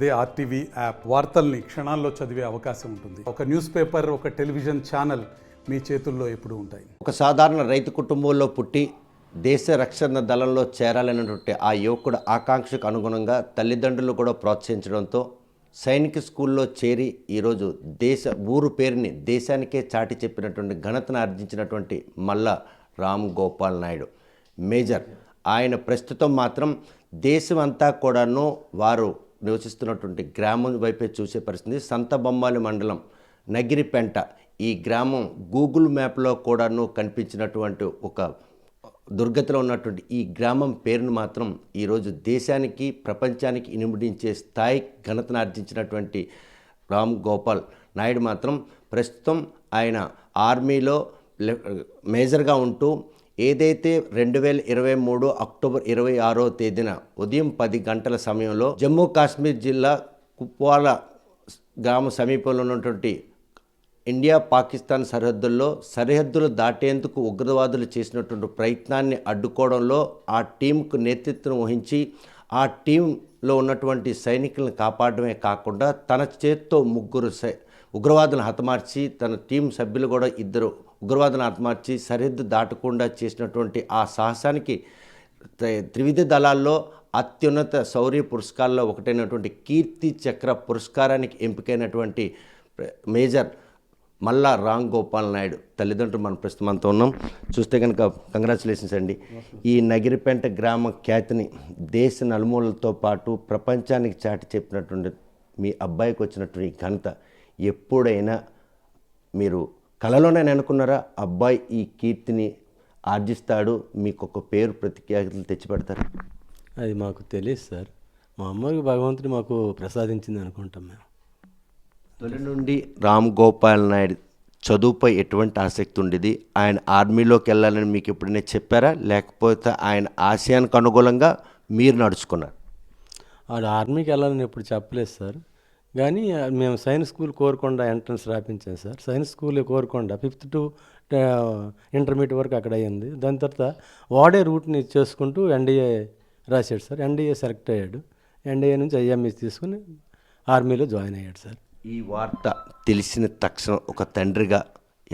అదే RTV app వార్తల్ని క్షణాల్లో చదివే అవకాశం ఉంటుంది. ఒక న్యూస్ పేపర్, ఒక టెలివిజన్ ఛానల్ మీ చేతుల్లో ఎప్పుడూ ఉంటాయి. ఒక సాధారణ రైతు కుటుంబంలో పుట్టి దేశ రక్షణ దళంలో చేరాలనేటువంటి ఆ యువకుడు ఆకాంక్షకు అనుగుణంగా తల్లిదండ్రులు కూడా ప్రోత్సహించడంతో సైనిక స్కూల్లో చేరి ఈరోజు ఊరు పేరుని దేశానికే చాటి చెప్పినటువంటి ఘనతను ఆర్జించినటువంటి మల్ల రామ్ గోపాల్ నాయుడు మేజర్. ఆయన ప్రస్తుతం మాత్రం దేశమంతా కూడాను వారు నివసిస్తున్నటువంటి గ్రామం వైపే చూసే పరిస్థితి. సంతబొమ్మాలి మండలం నగిరిపెంట ఈ గ్రామం గూగుల్ మ్యాప్లో కూడాను కనిపించినటువంటి ఒక దుర్గతిలో ఉన్నటువంటి ఈ గ్రామం పేరును మాత్రం ఈరోజు దేశానికి ప్రపంచానికి ఇనుమడించే స్థాయి ఘనతను ఆర్జించినటువంటి రామ్ గోపాల్ నాయుడు మాత్రం ప్రస్తుతం ఆయన ఆర్మీలో మేజర్గా ఉంటూ ఏదైతే 2023 అక్టోబర్ 26వ తేదీన ఉదయం 10 గంటల సమయంలో జమ్మూ కాశ్మీర్ జిల్లా కుప్వాల గ్రామ సమీపంలో ఉన్నటువంటి ఇండియా పాకిస్తాన్ సరిహద్దులు దాటేందుకు ఉగ్రవాదులు చేసినటువంటి ప్రయత్నాన్ని అడ్డుకోవడంలో ఆ టీంకు నేతృత్వం వహించి ఆ టీంలో ఉన్నటువంటి సైనికులను కాపాడమే కాకుండా తన చేత్తో 3 ఉగ్రవాదులను హతమార్చి తన టీం సభ్యులు కూడా 2 ఉగ్రవాదులను హతమార్చి సరిహద్దు దాటకుండా చేసినటువంటి ఆ సాహసానికి త్రివిధ దళాల్లో అత్యున్నత శౌర్య పురస్కారాల్లో ఒకటైనటువంటి కీర్తి చక్ర పురస్కారానికి ఎంపికైనటువంటి మేజర్ మల్లా రామ్ గోపాల్ నాయుడు తల్లిదండ్రులు మన ప్రస్తుతం మనతో ఉన్నాం. చూస్తే కనుక కంగ్రాచులేషన్స్ అండి. ఈ నగిరిపెంట గ్రామ ఖ్యాతిని దేశ నలుమూలలతో పాటు ప్రపంచానికి చాటి చెప్పినటువంటి మీ అబ్బాయికి వచ్చినటువంటి ఘనత ఎప్పుడైనా మీరు కలలోనే అనుకున్నారా? అబ్బాయి ఈ కీర్తిని ఆర్జిస్తాడు, మీకు ఒక పేరు ప్రతిఖ్యాతులు తెచ్చిపెడతారు? అది మాకు తెలియదు సార్. మా అమ్మకి భగవంతుడు మాకు ప్రసాదించింది అనుకుంటాం మేము. తొలి నుండి రామ్ గోపాల్ నాయుడు చదువుపై ఎటువంటి ఆసక్తి ఉండేది? ఆయన ఆర్మీలోకి వెళ్ళాలని మీకు ఎప్పుడైనా చెప్పారా, లేకపోతే ఆయన ఆశయానికి అనుకూలంగా మీరు నడుచుకున్నారు? వాడు ఆర్మీకి వెళ్ళాలని ఎప్పుడు చెప్పలేదు సార్. కానీ మేము సైన్స్ స్కూల్ కోరుకొండ ఎంట్రన్స్ రాపించాం sir. Science school Korukonda 5th to intermediate వరకు అక్కడ అయ్యింది. దాని తర్వాత వాడే రూట్ని చేసుకుంటూ ఎన్డీఏ రాశాడు సార్. ఎన్డీఏ సెలెక్ట్ అయ్యాడు. ఎన్డీఏ నుంచి ఐఎంఎస్ తీసుకుని ఆర్మీలో జాయిన్ అయ్యాడు సార్. ఈ వార్త తెలిసిన తక్షణం ఒక తండ్రిగా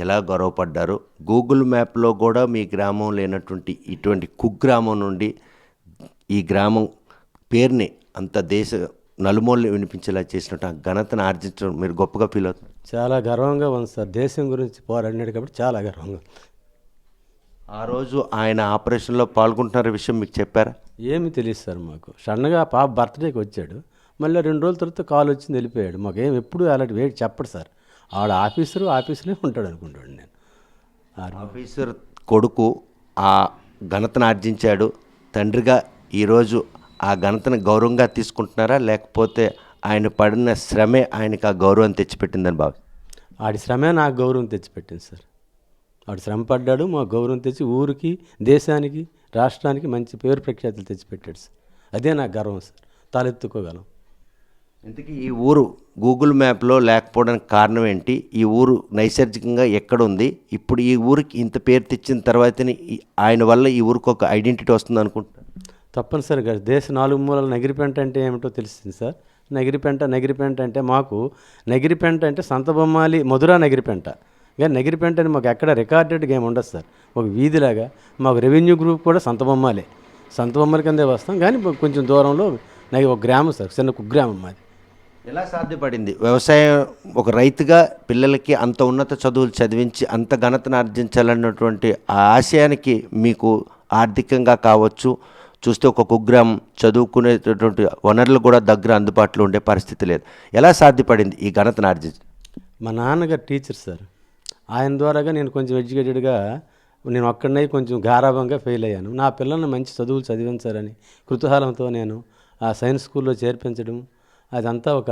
ఎలా గౌరవపడ్డారు? గూగుల్ మ్యాప్లో కూడా మీ గ్రామం లేనటువంటి ఇటువంటి కుగ్రామం నుండి ఈ గ్రామం పేరుని అంత దేశ నలుమూలని వినిపించేలా చేసినట్టు ఆ ఘనతను ఆర్జించడం మీరు గొప్పగా ఫీల్ అవుతుంది? చాలా గర్వంగా ఉంది సార్. దేశం గురించి పోరాడినాడు కాబట్టి చాలా గర్వంగా. ఆ రోజు ఆయన ఆపరేషన్లో పాల్గొంటున్న విషయం మీకు చెప్పారా? ఏమీ తెలియదు సార్ మాకు. సడన్గా పాప బర్త్డేకి వచ్చాడు, మళ్ళీ 2 రోజుల తర్వాత కాల్ వచ్చింది, వెళ్ళిపోయాడు. మాకేం ఎప్పుడు అలాంటి వేడి చెప్పడు సార్. ఆడ ఆఫీసర్లో ఉంటాడు అనుకుంటాడు. నేను ఆఫీసర్ కొడుకు ఆ ఘనతను ఆర్జించాడు. తండ్రిగా ఈరోజు ఆ ఘనతను గౌరవంగా తీసుకుంటున్నారా, లేకపోతే ఆయన పడిన శ్రమే ఆయనకు ఆ గౌరవం తెచ్చిపెట్టిందని భావి? ఆడి శ్రమే నాకు గౌరవం తెచ్చిపెట్టింది సార్. ఆడు శ్రమ పడ్డాడు, మాకు గౌరవం తెచ్చి ఊరికి, దేశానికి, రాష్ట్రానికి మంచి పేరు ప్రఖ్యాతులు తెచ్చిపెట్టాడు సార్. అదే నాకు గర్వం సార్, తలెత్తుకోగలం. ఇంతకీ ఈ ఊరు గూగుల్ మ్యాప్లో లేకపోవడానికి కారణం ఏంటి? ఈ ఊరు నైసర్గికంగా ఎక్కడుంది? ఇప్పుడు ఈ ఊరికి ఇంత పేరు తెచ్చిన తర్వాతనే ఆయన వల్ల ఈ ఊరికి ఒక ఐడెంటిటీ వస్తుంది అనుకుంటున్నాను. తప్పనిసరిగా దేశ 4 మూలల నగిరిపెంట అంటే ఏమిటో తెలిసింది సార్. నగిరిపెంట అంటే మాకు నగిరిపెంట అంటే సంతబొమ్మాలి మధురా నగిరిపెంట. కానీ నగిరిపెంట అని మాకు ఎక్కడ రికార్డెడ్గా ఏమి ఉండదు సార్. ఒక వీధిలాగా మాకు రెవెన్యూ గ్రూప్ కూడా సంతబొమ్మాలి కిందే వస్తాం. కానీ కొంచెం దూరంలో ఒక గ్రామం సార్, చిన్న కుగ్రామం మాది. ఎలా సాధ్యపడింది? వ్యవసాయం ఒక రైతుగా పిల్లలకి అంత ఉన్నత చదువులు చదివించి అంత ఘనతను ఆర్జించాలన్నటువంటి ఆ ఆశయానికి మీకు ఆర్థికంగా కావచ్చు, చూస్తే ఒక కుగ్రామం చదువుకునేటటువంటి వనరులు కూడా దగ్గర అందుబాటులో ఉండే పరిస్థితి లేదు. ఎలా సాధ్యపడింది ఈ ఘనతను ఆర్జించడం? మా నాన్నగారు టీచర్ సార్. ఆయన ద్వారాగా నేను కొంచెం ఎడ్యుకేటెడ్గా, నేను ఒక్కడనే కొంచెం గారాభంగా ఫెయిల్ అయ్యాను. నా పిల్లల్ని మంచి చదువులు చదివించాలని కుతూహలంతో నేను ఆ సైన్స్ స్కూల్లో చేర్పించడం, అదంతా ఒక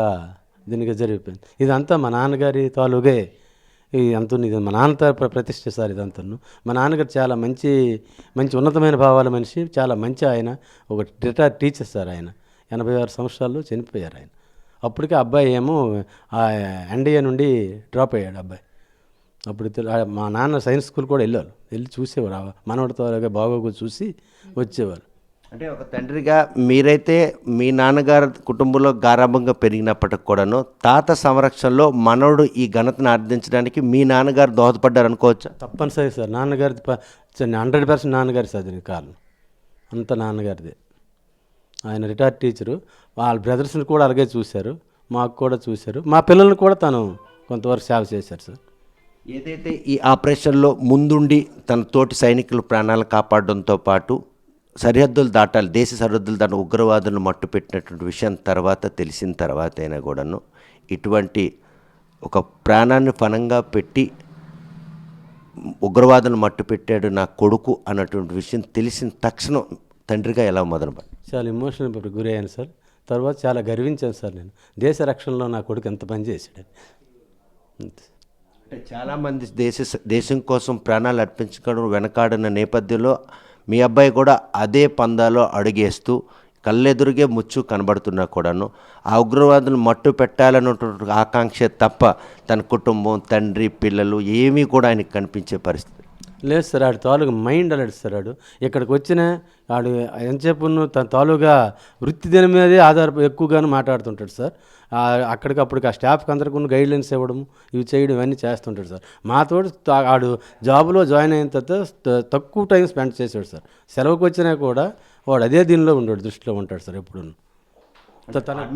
దీనికి జరిగిపోయింది. ఇదంతా మా నాన్నగారి తాలూగే ఇదంతా. ఇది మా నాన్న ప్రతిష్ఠ సార్ ఇదంతా. మా నాన్నగారు చాలా మంచి ఉన్నతమైన భావాల మనిషి, చాలా మంచి ఆయన. ఒక రిటైర్డ్ టీచర్ సార్. ఆయన 86 సంవత్సరాల్లో చనిపోయారు ఆయన. అప్పటికే అబ్బాయి ఏమో ఎన్డీఏ నుండి డ్రాప్ అయ్యాడు అబ్బాయి. అప్పుడు మా నాన్న సైన్స్ స్కూల్ కూడా వెళ్ళి చూసేవారు. మనవడితో బాగోగు చూసి వచ్చేవారు. అంటే ఒక తండ్రిగా మీరైతే మీ నాన్నగారు కుటుంబంలో గారాబంగా పెరిగినప్పటికి కూడాను తాత సంరక్షణలో మనవడు ఈ ఘనతను ఆర్జించడానికి మీ నాన్నగారు దోహదపడ్డారు అనుకోవచ్చా? తప్పనిసరి సార్. నాన్నగారిది 100% నాన్నగారి సార్ దీనికి కారణం. అంత నాన్నగారిదే. ఆయన రిటైర్డ్ టీచరు. వాళ్ళ బ్రదర్స్ని కూడా అలాగే చూశారు, మాకు కూడా చూశారు, మా పిల్లల్ని కూడా తను కొంతవరకు సేవ చేశారు సార్. ఏదైతే ఈ ఆపరేషన్లో ముందుండి తన తోటి సైనికుల ప్రాణాలు కాపాడడంతో పాటు సరిహద్దులు దాటాలి, దేశ సరిహద్దులు దాని ఉగ్రవాదులను మట్టుపెట్టినటువంటి విషయం తర్వాత తెలిసిన తర్వాత అయినా కూడాను ఇటువంటి ఒక ప్రాణాన్ని ఫలంగా పెట్టి ఉగ్రవాదులను మట్టుపెట్టాడు నా కొడుకు అన్నటువంటి విషయం తెలిసిన తక్షణం తండ్రిగా ఎలా మొదలుపడి? చాలా ఎమోషనల్ గురి అయ్యాను సార్. తర్వాత చాలా గర్వించాను సార్ నేను, దేశ రక్షణలో నా కొడుకు ఎంత పని చేశాడని. అంతే. అంటే చాలామంది దేశం కోసం ప్రాణాలు అర్పించడం వెనకాడిన నేపథ్యంలో మీ అబ్బాయి కూడా అదే పందాలో అడుగేస్తూ కళ్ళెదురుగే ముచ్చు కనబడుతున్నా కూడాను ఆ ఉగ్రవాదులు మట్టు పెట్టాలన్నటువంటి ఆకాంక్ష తప్ప తన కుటుంబం, తండ్రి, పిల్లలు ఏమీ కూడా ఆయనకి కనిపించే పరిస్థితి లేదు సార్. ఆడు తాలూగా మైండ్ అలాంటి సార్. ఆడు ఇక్కడికి వచ్చిన ఆడు ఎంతసేపు తన తాలూగా వృత్తి దీని మీదే ఎక్కువగానే మాట్లాడుతుంటాడు సార్. అక్కడికప్పటికి ఆ స్టాఫ్కి అందరికీ గైడ్లైన్స్ ఇవ్వడం, ఇవి చేయడం ఇవన్నీ చేస్తుంటాడు సార్. మాతో ఆడు జాబ్లో జాయిన్ అయిన తర్వాత తక్కువ టైం స్పెండ్ చేశాడు సార్. సెలవుకి వచ్చినా కూడా వాడు అదే దీనిలో ఉంటాడు, దృష్టిలో ఉంటాడు సార్ ఎప్పుడు.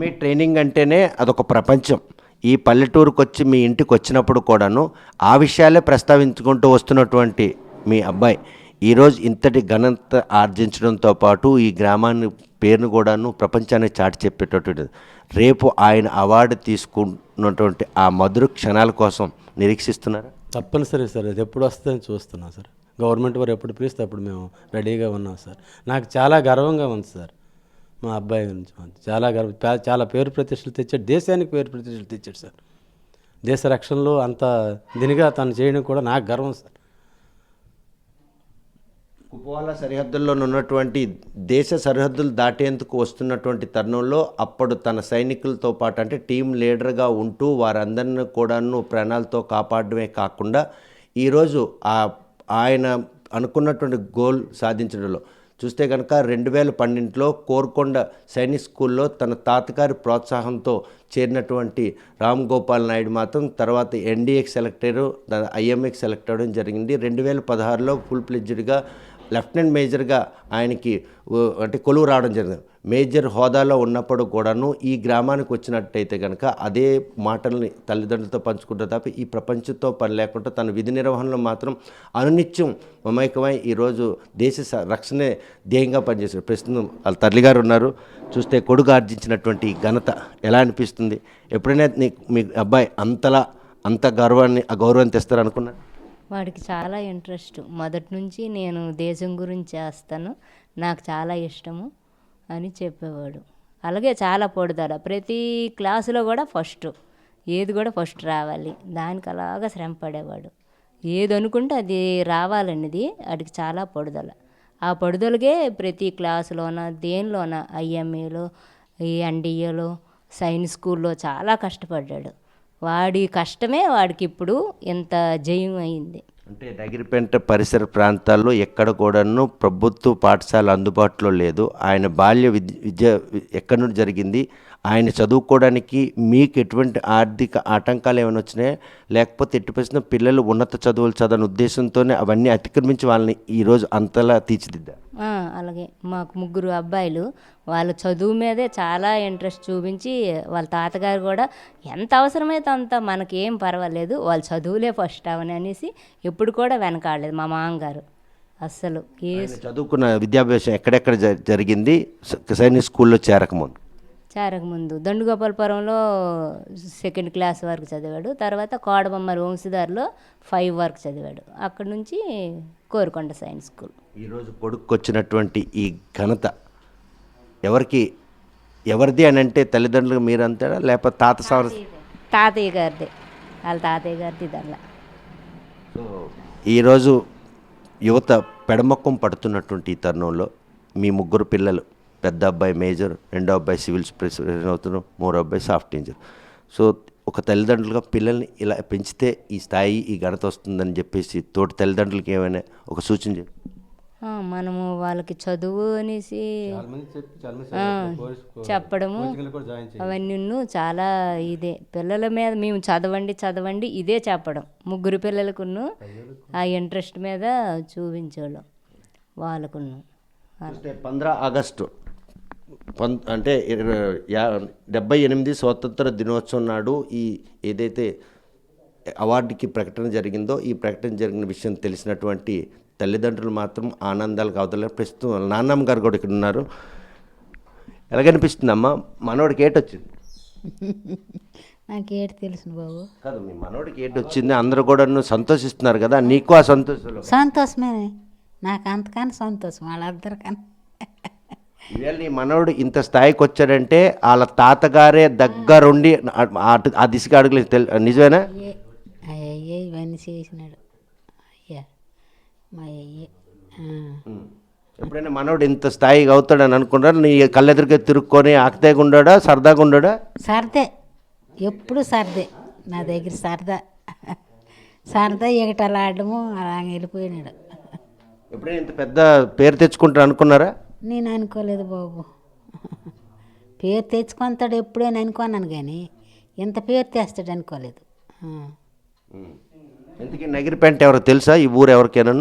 మీ ట్రైనింగ్ అంటేనే అదొక ప్రపంచం. ఈ పల్లెటూరుకు వచ్చి మీ ఇంటికి వచ్చినప్పుడు కూడాను ఆ విషయాలే ప్రస్తావించుకుంటూ వస్తున్నటువంటి మీ అబ్బాయి ఈరోజు ఇంతటి ఘనత ఆర్జించడంతో పాటు ఈ గ్రామాన్ని పేరును కూడాను ప్రపంచానికి చాటి చెప్పేటటువంటి రేపు ఆయన అవార్డు తీసుకున్నటువంటి ఆ మధుర క్షణాల కోసం నిరీక్షిస్తున్నారా? తప్పనిసరి సార్. అది ఎప్పుడు వస్తుందని చూస్తున్నాం సార్. గవర్నమెంట్ వారు ఎప్పుడు పిలిస్తే అప్పుడు మేము రెడీగా ఉన్నాం సార్. నాకు చాలా గర్వంగా ఉంది సార్ మా అబ్బాయి గురించి. చాలా చాలా పేరు ప్రతిష్టలు తెచ్చాడు, దేశానికి పేరు ప్రతిష్టలు తెచ్చాడు సార్. దేశ రక్షణలో అంత దీనిగా తను చేయడం కూడా నాకు గర్వం సార్. కుపవాల సరిహద్దుల్లో ఉన్నటువంటి దేశ సరిహద్దులు దాటేందుకు వస్తున్నటువంటి తరుణంలో అప్పుడు తన సైనికులతో పాటు అంటే టీం లీడర్గా ఉంటూ వారందరినీ కూడాను ప్రాణాలతో కాపాడమే కాకుండా ఈరోజు ఆయన అనుకున్నటువంటి గోల్ సాధించడంలో చూస్తే కనుక 2012లో కోరుకొండ సైనిక్ స్కూల్లో తన తాతగారి ప్రోత్సాహంతో చేరినటువంటి రామ్ గోపాల్ నాయుడు మాత్రం తర్వాత ఎన్డీఏకి సెలెక్ట్ అయ్యారు, ఐఎంఏకి సెలెక్ట్ అవ్వడం జరిగింది. 2016లో ఫుల్ ప్లెడ్జ్డ్గా లెఫ్టినెంట్ మేజర్గా ఆయనకి అంటే కొలువు రావడం జరిగింది. మేజర్ హోదాలో ఉన్నప్పుడు కూడాను ఈ గ్రామానికి వచ్చినట్టయితే కనుక అదే మాటల్ని తల్లిదండ్రులతో పంచుకుంటే తప్ప ఈ ప్రపంచంతో పని లేకుండా తన విధి నిర్వహణలో మాత్రం అనునిత్యం మమైకమై ఈరోజు దేశ రక్షణే ధ్యేయంగా పనిచేశారు. ప్రస్తుతం వాళ్ళ తల్లిగారు ఉన్నారు. చూస్తే కొడుకు ఆర్జించినటువంటి ఘనత ఎలా అనిపిస్తుంది? ఎప్పుడైనా మీ అబ్బాయి అంత గౌరవాన్ని తెస్తారనుకున్నారు? వాడికి చాలా ఇంట్రెస్ట్. మొదటి నుంచి నేను దేశం గురించి చేస్తాను, నాకు చాలా ఇష్టము అని చెప్పేవాడు. అలాగే చాలా పడుదల, ప్రతి క్లాసులో కూడా ఫస్ట్, ఏది కూడా ఫస్ట్ రావాలి దానికి అలాగా శ్రమ పడేవాడు. ఏది అనుకుంటే అది రావాలన్నది వాడికి చాలా పడుదల. ఆ పడుదలకే ప్రతి క్లాసులోన దేనిలోన ఐఎంఏలో, ఈ ఎన్డీఏలో, సైన్స్ స్కూల్లో చాలా కష్టపడ్డాడు. వాడి కష్టమే వాడికి ఇప్పుడు ఇంత జయం అయింది. అంటే నగిరిపేంట పరిసర ప్రాంతాల్లో ఎక్కడ కూడాను ప్రభుత్వ పాఠశాల అందుబాటులో లేదు. ఆయన బాల్య విద్య ఎక్కడి నుండి జరిగింది? ఆయన చదువుకోవడానికి మీకు ఎటువంటి ఆర్థిక ఆటంకాలు ఏమైనా వచ్చినాయా, లేకపోతే ఎట్టి పరిస్థితుల్లో పిల్లలు ఉన్నత చదువులు చదవని ఉద్దేశంతోనే అవన్నీ అతిక్రమించి వాళ్ళని ఈరోజు అంతలా తీర్చిదిద్దారు? అలాగే మాకు 3 అబ్బాయిలు, వాళ్ళ చదువు మీదే చాలా ఇంట్రెస్ట్ చూపించి వాళ్ళ తాతగారు కూడా ఎంత అవసరమైతే అంత మనకేం పర్వాలేదు, వాళ్ళ చదువులే ఫస్ట్ అవని అనేసి ఎప్పుడు కూడా వెనకాడలేదు మా మామగారు అస్సలు. చదువుకున్న విద్యాభ్యాసం ఎక్కడెక్కడ జరిగింది సైనిక్ స్కూల్లో చేరకముందు దండుగోపాలపురంలో 2nd క్లాస్ వరకు చదివాడు. తర్వాత కోడబొమ్మరి వంశధారలో 5 వరకు చదివాడు. అక్కడి నుంచి కోరుకొండ సైన్స్ స్కూల్. ఈరోజు కొడుకు వచ్చినటువంటి ఈ ఘనత ఎవరిది అని అంటే తల్లిదండ్రులు మీరంతా లేకపోతే తాతయ్య గారిదే, వాళ్ళ తాతయ్య గారిది దానిలో. సో ఈరోజు యువత పెడమొక్కం పడుతున్నటువంటి ఈ తరుణంలో మీ 3 పిల్లలు, పెద్ద అబ్బాయి మేజర్, రెండో అబ్బాయి సివిల్స్ ప్రిపరేషన్ అవుతున్నారు, 3వ అబ్బాయి సాఫ్ట్ ఇంజనీర్. సో ఒక తల్లిదండ్రులుగా పిల్లల్ని ఇలా పెంచితే ఈ స్థాయి, ఈ ఘనత వస్తుందని చెప్పేసి తోటి తల్లిదండ్రులకి ఏమైనా ఒక సూచన మనము వాళ్ళకి చదువు అనేసి చాలా మంది చెప్పి చాలా మంది చెప్పడము కోచింగ్లు కూడా జాయిన్ చేయాలి. అవన్నీ చాలా ఇదే పిల్లల మీద మేము చదవండి ఇదే చెప్పడం. ముగ్గురు పిల్లలకును ఆ ఇంట్రెస్ట్ మీద చూపించేవాళ్ళం వాళ్ళకును. అంటే 15 ఆగస్టు అంటే 78 స్వాతంత్ర దినోత్సవం నాడు ఈ ఏదైతే అవార్డుకి ప్రకటన జరిగిందో ఈ ప్రకటన జరిగిన విషయం తెలిసినటువంటి తల్లిదండ్రులు మాత్రం ఆనందాలు కావద్దు. ప్రస్తుతం నాన్నమ్మ గారు కూడా ఇక్కడ ఉన్నారు. ఎలాగనిపిస్తుందమ్మా మనోడికి ఏటొచ్చింది? నాకేటి తెలుసు బాబు. కాదు మీ మనోడికి ఏటొచ్చింది అందరూ కూడా సంతోషిస్తున్నారు కదా, నీకు ఆ సంతోషంలో సంతోషమే, నాకు అంతకన్నా సంతోషం వాళ్ళందరికన్నా. ఇవాళ నీ మనోడు ఇంత స్థాయికి వచ్చాడంటే వాళ్ళ తాతగారే దగ్గరుండి ఆ దిశగా అడుగులు నిజమేనా? అయ్యే ఇవన్నీ చేసినాడు అయ్యా మా అయ్యే. ఎప్పుడైనా మనోడు ఇంత స్థాయిగా అవుతాడని అనుకున్నాడు? నీ కళ్ళెదురుగా తిరుక్కొని ఆకతేగా ఉన్నాడా, సరదాగా ఉన్నాడా? సరదే, ఎప్పుడు సరదే నా దగ్గర సరదా ఎగటాలు ఆడము అలా వెళ్ళిపోయినాడు. ఎప్పుడైనా ఇంత పెద్ద పేరు తెచ్చుకుంటాడు అనుకున్నారా? నేను అనుకోలేదు బాబు. పేరు తెచ్చుకుంటాడు ఎప్పుడైనా అనుకున్నాను కానీ ఇంత పేరు తెస్తాడు అనుకోలేదు. ఇంతకీ నగిరిపేంట ఎవరో తెలుసా ఈ ఊరు ఎవరికైనా?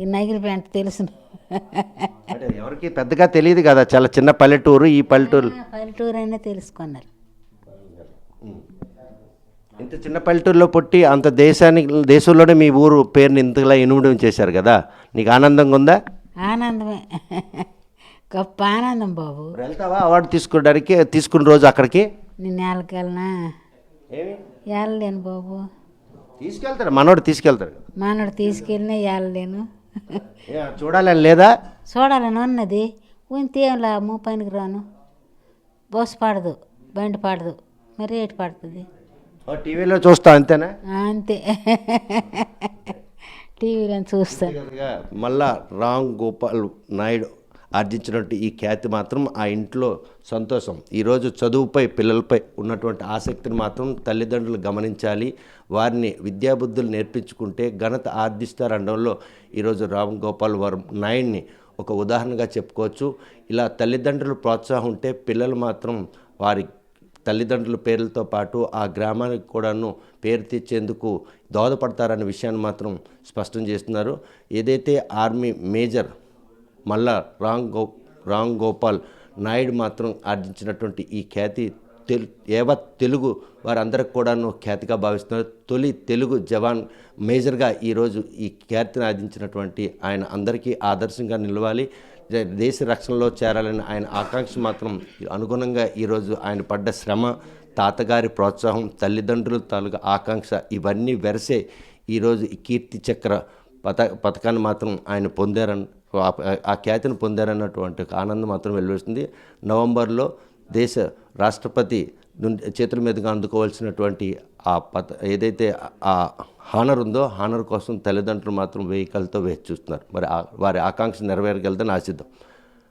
ఈ నగిరిపేంట తెలుసు. అంటే ఎవరికి పెద్దగా తెలియదు కదా, చాలా చిన్న పల్లెటూరు. ఈ పల్లెటూరు పల్లెటూరు అయినా తెలుసుకున్నారు. ఇంత చిన్న పల్లెటూరులో పుట్టి అంత దేశంలోనే మీ ఊరు పేరుని ఇంతలా ఇనుమడం చేశారు కదా, నీకు ఆనందంగా ఉందా? ఆనందమే, గొప్ప ఆనందం బాబు. వెళ్తావా అవార్డు తీసుకోవడానికి? తీసుకున్న రోజు అక్కడికి నేను వెళ్ళగలనా? వెళ్ళలేను బాబు. తీసుకెళ్తాడు మనోడు, తీసుకెళ్తాడు. మనోడు తీసుకెళ్ళినా వెళ్ళలేను. చూడాలని లేదా? చూడాలని ఉన్నది, ఉంటే ఏం లాభము, పనికి రాను. బస్సు పడదు, బండి పడదు, మరి రేటు పడుతుంది. టీవీలో చూస్తావు అంతేనా? అంతే, టీవీలో చూస్తాను. మళ్ళా రామ్ గోపాల్ నాయుడు ఆర్జించినట్టు ఈ ఖ్యాతి మాత్రం ఆ ఇంట్లో సంతోషం. ఈరోజు చదువుపై పిల్లలపై ఉన్నటువంటి ఆసక్తిని మాత్రం తల్లిదండ్రులు గమనించాలి. వారిని విద్యాబుద్ధులు నేర్పించుకుంటే ఘనత ఆర్జిస్తారనడంలో ఈరోజు రామ్ గోపాల్ నాయుడిని ఒక ఉదాహరణగా చెప్పుకోవచ్చు. ఇలా తల్లిదండ్రులు ప్రోత్సాహం ఉంటే పిల్లలు మాత్రం వారి తల్లిదండ్రుల పేర్లతో పాటు ఆ గ్రామానికి కూడాను పేరు తెచ్చేందుకు దోహదపడతారనే విషయాన్ని మాత్రం స్పష్టం చేస్తున్నారు. ఏదైతే ఆర్మీ మేజర్ మళ్ళా రామ్ గోపాల్ నాయుడు మాత్రం ఆర్జించినటువంటి ఈ ఖ్యాతి యావత్ తెలుగు వారందరికి కూడాను ఖ్యాతిగా భావిస్తున్నారు. తొలి తెలుగు జవాన్ మేజర్గా ఈరోజు ఈ ఖ్యాతిని ఆర్జించినటువంటి ఆయన అందరికీ ఆదర్శంగా నిలవాలి. దేశ రక్షణలో చేరాలని ఆయన ఆకాంక్ష మాత్రం అనుగుణంగా ఈరోజు ఆయన పడ్డ శ్రమ, తాతగారి ప్రోత్సాహం, తల్లిదండ్రుల తాలూకా ఆకాంక్ష ఇవన్నీ వెరసే ఈరోజు ఈ కీర్తి చక్ర పథకాన్ని మాత్రం ఆయన పొందారని, ఆ ఖ్యాతిని పొందారన్నటువంటి ఆనందం మాత్రం వెలువరుస్తుంది. నవంబర్లో దేశ రాష్ట్రపతి చేతుల మీదుగా అందుకోవాల్సినటువంటి ఏదైతే ఆ హానర్ ఉందో హానర్ కోసం తల్లిదండ్రులు మాత్రం వెహికల్తో వేచి చూస్తున్నారు. మరి వారి ఆకాంక్ష నెరవేరగలదని ఆశిద్దాం.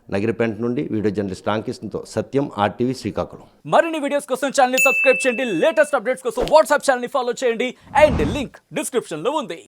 నగిరిపేంట నుండి వీడియో జర్నలిస్ట్ రాంకృష్ణతో సత్యం, RTV శ్రీకాకుళం. మరిన్ని వీడియోస్ కోసం ఛానల్ ని సబ్స్క్రైబ్ చేయండి. లేటెస్ట్ అప్డేట్స్ కోసం వాట్సాప్ ఛానల్ ని ఫాలో చేయండి. అండ్ లింక్ డిస్క్రిప్షన్ లో ఉంది.